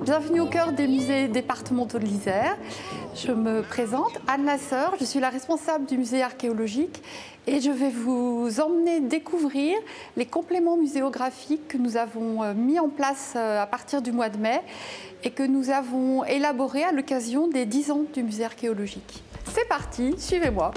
Bienvenue au cœur des musées départementaux de l'Isère. Je me présente, Anne Lasseur, je suis la responsable du musée archéologique et je vais vous emmener découvrir les compléments muséographiques que nous avons mis en place à partir du mois de mai et que nous avons élaborés à l'occasion des 10 ans du musée archéologique. C'est parti, suivez-moi.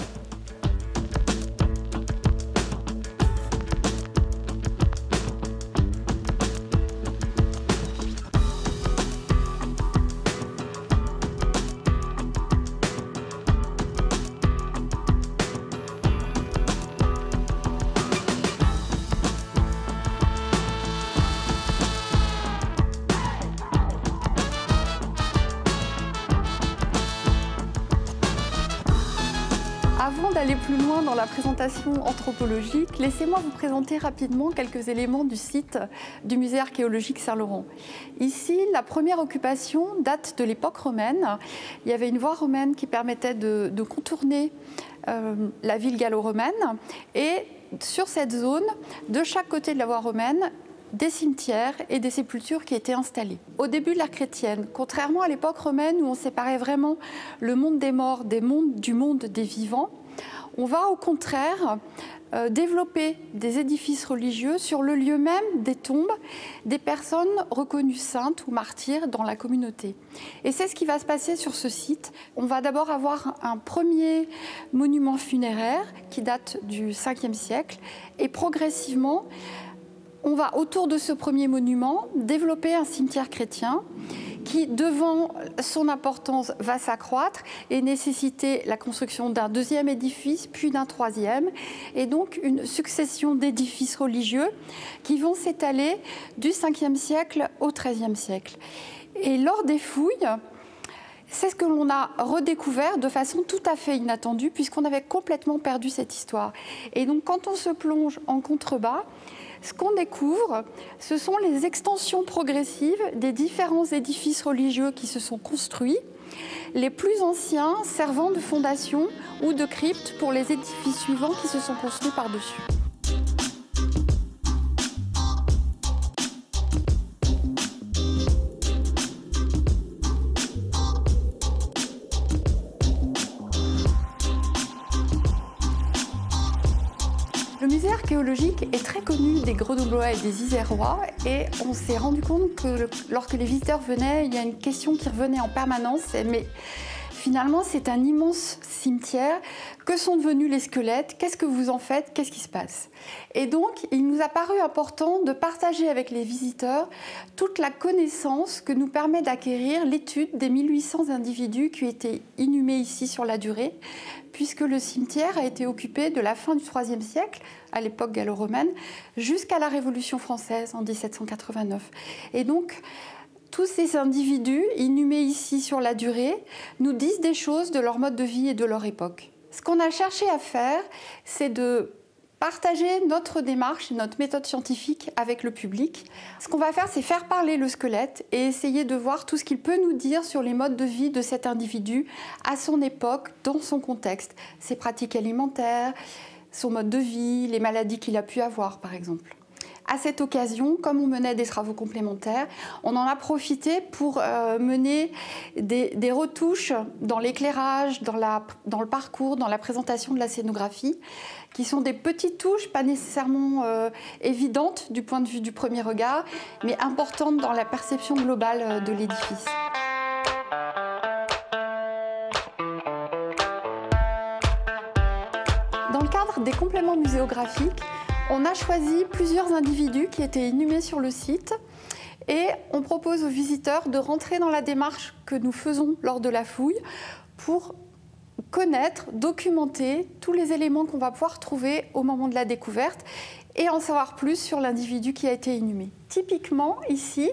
Avant d'aller plus loin dans la présentation anthropologique, laissez-moi vous présenter rapidement quelques éléments du site du musée archéologique Saint-Laurent. Ici, la première occupation date de l'époque romaine. Il y avait une voie romaine qui permettait de contourner la ville gallo-romaine. Et sur cette zone, de chaque côté de la voie romaine, des cimetières et des sépultures qui étaient installées. Au début de l'ère chrétienne, contrairement à l'époque romaine où on séparait vraiment le monde des morts du monde des vivants, on va au contraire développer des édifices religieux sur le lieu même des tombes des personnes reconnues saintes ou martyrs dans la communauté. Et c'est ce qui va se passer sur ce site. On va d'abord avoir un premier monument funéraire qui date du 5e siècle et progressivement, on va, autour de ce premier monument, développer un cimetière chrétien qui, devant son importance, va s'accroître et nécessiter la construction d'un deuxième édifice, puis d'un troisième, et donc une succession d'édifices religieux qui vont s'étaler du 5e siècle au 13e siècle. Et lors des fouilles, c'est ce que l'on a redécouvert de façon tout à fait inattendue, puisqu'on avait complètement perdu cette histoire. Et donc, quand on se plonge en contrebas, ce qu'on découvre, ce sont les extensions progressives des différents édifices religieux qui se sont construits, les plus anciens servant de fondation ou de crypte pour les édifices suivants qui se sont construits par-dessus. Le musée archéologique est très connu des Grenoblois et des Isérois et on s'est rendu compte que lorsque les visiteurs venaient, il y a une question qui revenait en permanence, mais finalement c'est un immense cimetière. Que sont devenus les squelettes? Qu'est-ce que vous en faites? Qu'est-ce qui se passe? Et donc il nous a paru important de partager avec les visiteurs toute la connaissance que nous permet d'acquérir l'étude des 1800 individus qui ont été inhumés ici sur la durée, puisque le cimetière a été occupé de la fin du IIIe siècle, à l'époque gallo-romaine, jusqu'à la Révolution française en 1789. Et donc, tous ces individus inhumés ici sur la durée nous disent des choses de leur mode de vie et de leur époque. Ce qu'on a cherché à faire, c'est de partager notre démarche et notre méthode scientifique avec le public. Ce qu'on va faire, c'est faire parler le squelette et essayer de voir tout ce qu'il peut nous dire sur les modes de vie de cet individu à son époque, dans son contexte, ses pratiques alimentaires, son mode de vie, les maladies qu'il a pu avoir, par exemple. À cette occasion, comme on menait des travaux complémentaires, on en a profité pour mener des retouches dans l'éclairage, dans le parcours, dans la présentation de la scénographie, qui sont des petites touches, pas nécessairement évidentes du point de vue du premier regard, mais importantes dans la perception globale de l'édifice. Dans le cadre des compléments muséographiques, on a choisi plusieurs individus qui étaient inhumés sur le site et on propose aux visiteurs de rentrer dans la démarche que nous faisons lors de la fouille pour connaître, documenter tous les éléments qu'on va pouvoir trouver au moment de la découverte et en savoir plus sur l'individu qui a été inhumé. Typiquement, ici,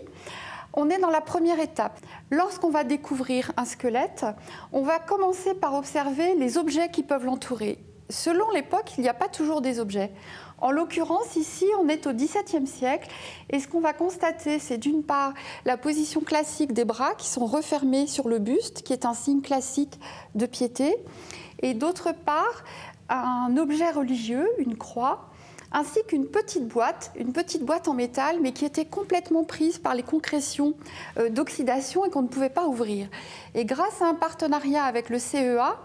on est dans la première étape. Lorsqu'on va découvrir un squelette, on va commencer par observer les objets qui peuvent l'entourer. Selon l'époque, il n'y a pas toujours des objets. En l'occurrence, ici, on est au XVIIe siècle et ce qu'on va constater, c'est d'une part la position classique des bras qui sont refermés sur le buste, qui est un signe classique de piété, et d'autre part, un objet religieux, une croix, ainsi qu'une petite boîte en métal, mais qui était complètement prise par les concrétions d'oxydation et qu'on ne pouvait pas ouvrir. Et grâce à un partenariat avec le CEA,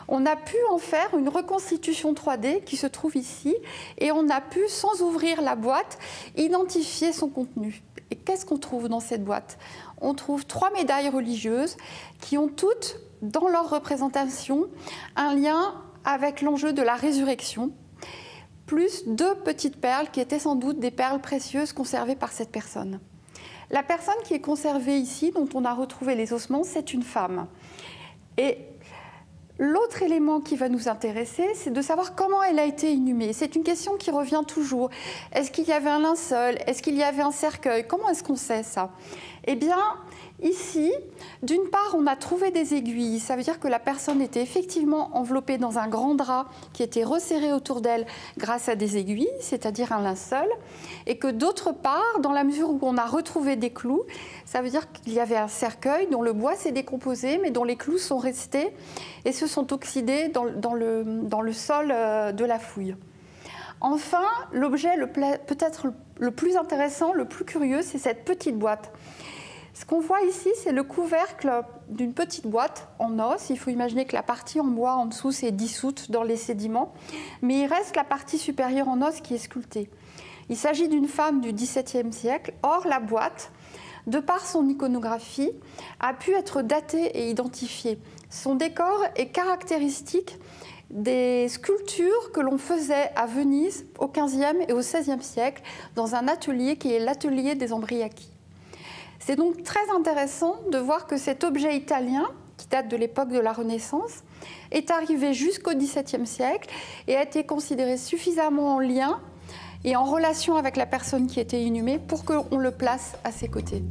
on a pu en faire une reconstitution 3D qui se trouve ici, et on a pu, sans ouvrir la boîte, identifier son contenu. Et qu'est-ce qu'on trouve dans cette boîte? On trouve 3 médailles religieuses qui ont toutes, dans leur représentation, un lien avec l'enjeu de la résurrection, plus 2 petites perles qui étaient sans doute des perles précieuses conservées par cette personne. La personne qui est conservée ici, dont on a retrouvé les ossements, c'est une femme. Et l'autre élément qui va nous intéresser, c'est de savoir comment elle a été inhumée. C'est une question qui revient toujours. Est-ce qu'il y avait un linceul? Est-ce qu'il y avait un cercueil? Comment est-ce qu'on sait ça? Eh bien, ici, d'une part, on a trouvé des aiguilles. Ça veut dire que la personne était effectivement enveloppée dans un grand drap qui était resserré autour d'elle grâce à des aiguilles, c'est-à-dire un linceul. Et que d'autre part, dans la mesure où on a retrouvé des clous, ça veut dire qu'il y avait un cercueil dont le bois s'est décomposé, mais dont les clous sont restés et se sont oxydés dans le sol de la fouille. Enfin, l'objet peut-être le plus intéressant, le plus curieux, c'est cette petite boîte. Ce qu'on voit ici, c'est le couvercle d'une petite boîte en os. Il faut imaginer que la partie en bois en dessous s'est dissoute dans les sédiments, mais il reste la partie supérieure en os qui est sculptée. Il s'agit d'une femme du XVIIe siècle. Or, la boîte, de par son iconographie, a pu être datée et identifiée. Son décor est caractéristique des sculptures que l'on faisait à Venise au XVe et au XVIe siècle dans un atelier qui est l'atelier des Ambriachi. C'est donc très intéressant de voir que cet objet italien, qui date de l'époque de la Renaissance, est arrivé jusqu'au XVIIe siècle et a été considéré suffisamment en lien et en relation avec la personne qui était inhumée pour qu'on le place à ses côtés.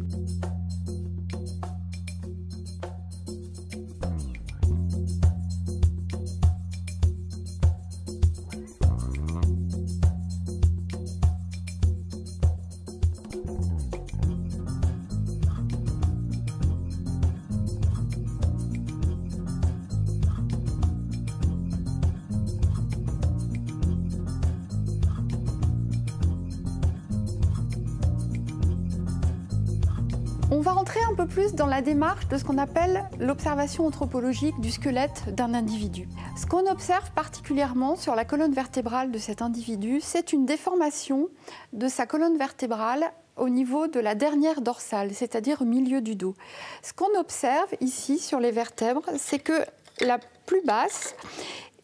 On va rentrer un peu plus dans la démarche de ce qu'on appelle l'observation anthropologique du squelette d'un individu. Ce qu'on observe particulièrement sur la colonne vertébrale de cet individu, c'est une déformation de sa colonne vertébrale au niveau de la dernière dorsale, c'est-à-dire au milieu du dos. Ce qu'on observe ici sur les vertèbres, c'est que la plus basse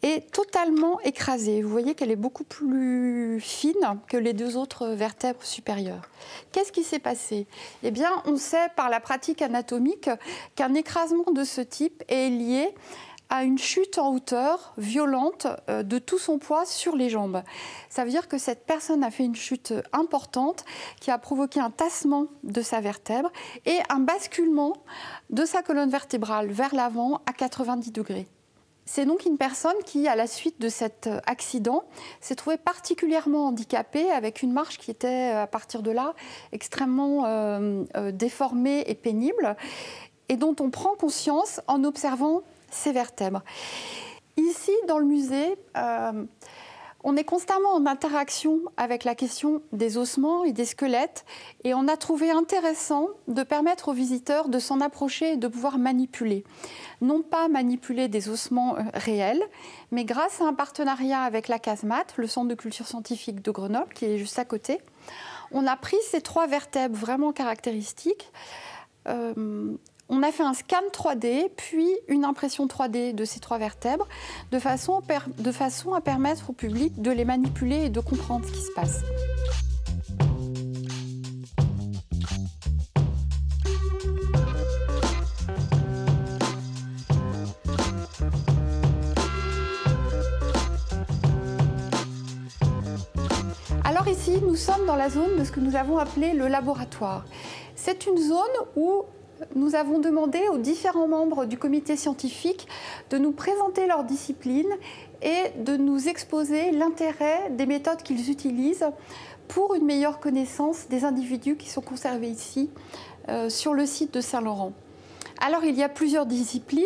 est totalement écrasée. Vous voyez qu'elle est beaucoup plus fine que les 2 autres vertèbres supérieures. Qu'est-ce qui s'est passé? Eh bien, on sait par la pratique anatomique qu'un écrasement de ce type est lié à une chute en hauteur violente de tout son poids sur les jambes. Ça veut dire que cette personne a fait une chute importante qui a provoqué un tassement de sa vertèbre et un basculement de sa colonne vertébrale vers l'avant à 90 degrés. C'est donc une personne qui, à la suite de cet accident, s'est trouvée particulièrement handicapée avec une marche qui était, à partir de là, extrêmement déformée et pénible et dont on prend conscience en observant ses vertèbres. Ici, dans le musée, on est constamment en interaction avec la question des ossements et des squelettes et on a trouvé intéressant de permettre aux visiteurs de s'en approcher et de pouvoir manipuler. Non pas manipuler des ossements réels, mais grâce à un partenariat avec la casemate, le centre de culture scientifique de Grenoble, qui est juste à côté, on a pris ces 3 vertèbres vraiment caractéristiques. On a fait un scan 3D, puis une impression 3D de ces 3 vertèbres, de façon à permettre au public de les manipuler et de comprendre ce qui se passe. Alors ici, nous sommes dans la zone de ce que nous avons appelé le laboratoire. C'est une zone où nous avons demandé aux différents membres du comité scientifique de nous présenter leur discipline et de nous exposer l'intérêt des méthodes qu'ils utilisent pour une meilleure connaissance des individus qui sont conservés ici, sur le site de Saint-Laurent. Alors, il y a plusieurs disciplines.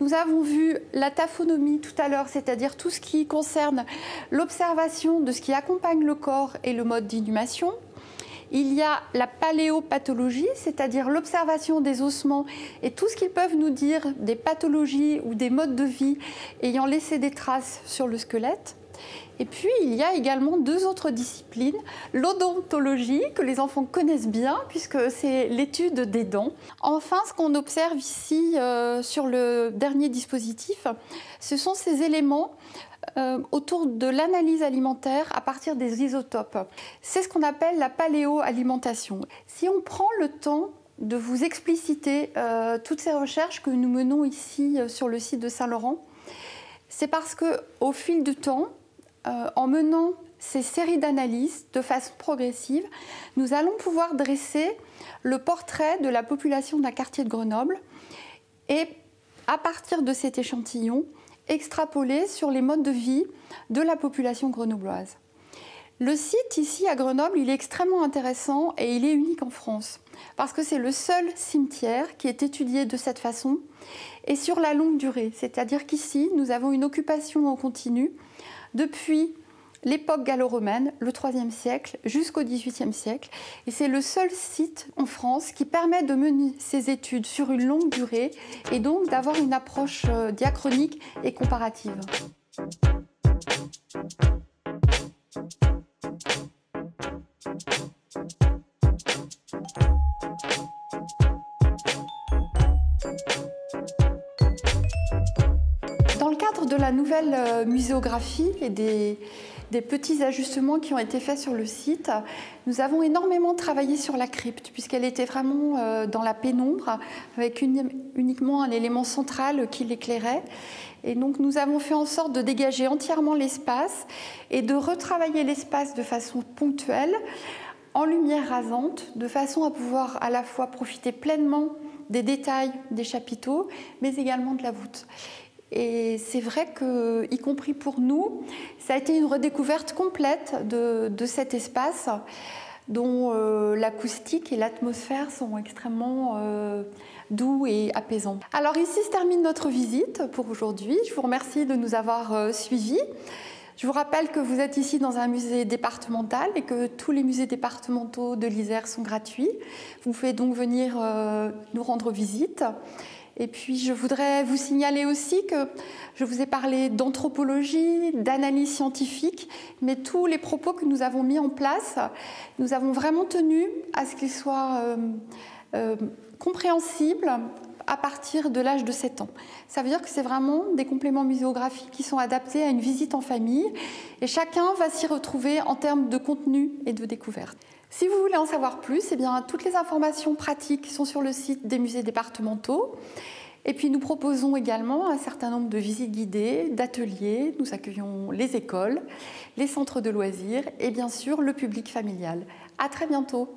Nous avons vu la taphonomie tout à l'heure, c'est-à-dire tout ce qui concerne l'observation de ce qui accompagne le corps et le mode d'inhumation. Il y a la paléopathologie, c'est-à-dire l'observation des ossements et tout ce qu'ils peuvent nous dire des pathologies ou des modes de vie ayant laissé des traces sur le squelette. Et puis, il y a également deux autres disciplines, l'odontologie, que les enfants connaissent bien, puisque c'est l'étude des dents. Enfin, ce qu'on observe ici sur le dernier dispositif, ce sont ces éléments autour de l'analyse alimentaire à partir des isotopes. C'est ce qu'on appelle la paléoalimentation. Si on prend le temps de vous expliciter toutes ces recherches que nous menons ici sur le site de Saint-Laurent, c'est parce qu'au fil du temps, en menant ces séries d'analyses de façon progressive, nous allons pouvoir dresser le portrait de la population d'un quartier de Grenoble et, à partir de cet échantillon, extrapoler sur les modes de vie de la population grenobloise. Le site ici à Grenoble, il est extrêmement intéressant et il est unique en France parce que c'est le seul cimetière qui est étudié de cette façon et sur la longue durée. C'est-à-dire qu'ici, nous avons une occupation en continu depuis l'époque gallo-romaine, le IIIe siècle, jusqu'au XVIIIe siècle. Et c'est le seul site en France qui permet de mener ces études sur une longue durée et donc d'avoir une approche diachronique et comparative. Dans le cadre de la nouvelle muséographie et des petits ajustements qui ont été faits sur le site, nous avons énormément travaillé sur la crypte, puisqu'elle était vraiment dans la pénombre, avec uniquement un élément central qui l'éclairait. Et donc nous avons fait en sorte de dégager entièrement l'espace et de retravailler l'espace de façon ponctuelle, en lumière rasante, de façon à pouvoir à la fois profiter pleinement des détails des chapiteaux, mais également de la voûte. Et c'est vrai que, y compris pour nous, ça a été une redécouverte complète de cet espace dont l'acoustique et l'atmosphère sont extrêmement doux et apaisants. Alors ici se termine notre visite pour aujourd'hui. Je vous remercie de nous avoir suivis. Je vous rappelle que vous êtes ici dans un musée départemental et que tous les musées départementaux de l'Isère sont gratuits. Vous pouvez donc venir nous rendre visite. Et puis je voudrais vous signaler aussi que je vous ai parlé d'anthropologie, d'analyse scientifique, mais tous les propos que nous avons mis en place, nous avons vraiment tenu à ce qu'ils soient compréhensibles à partir de l'âge de 7 ans. Ça veut dire que c'est vraiment des compléments muséographiques qui sont adaptés à une visite en famille et chacun va s'y retrouver en termes de contenu et de découverte. Si vous voulez en savoir plus, eh bien, toutes les informations pratiques sont sur le site des musées départementaux. Et puis nous proposons également un certain nombre de visites guidées, d'ateliers. Nous accueillons les écoles, les centres de loisirs et bien sûr le public familial. À très bientôt.